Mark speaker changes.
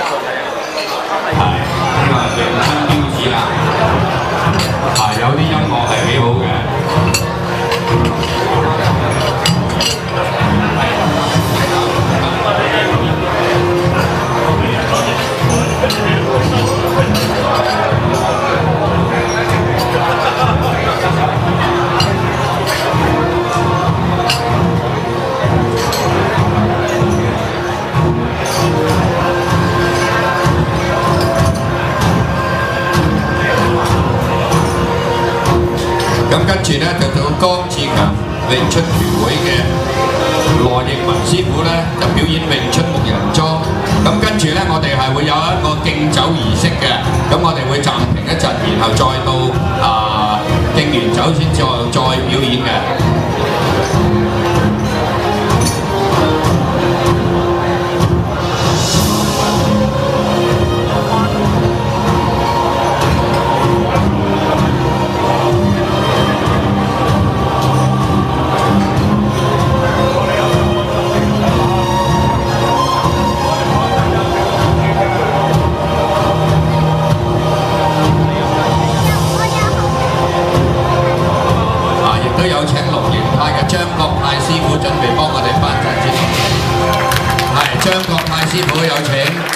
Speaker 1: 呢個係迎春標誌啦。有啲音樂係幾好嘅。咁跟住咧就到江志強詠春團會嘅羅奕文師傅咧就表演詠春木人樁。咁跟住咧我哋係會有一個敬酒儀式嘅，咁我哋會暫停一陣，然後再到敬完酒先再表演嘅。都有請龍形派嘅張國泰師傅準備幫我哋頒贈節目，係張國泰師傅有請。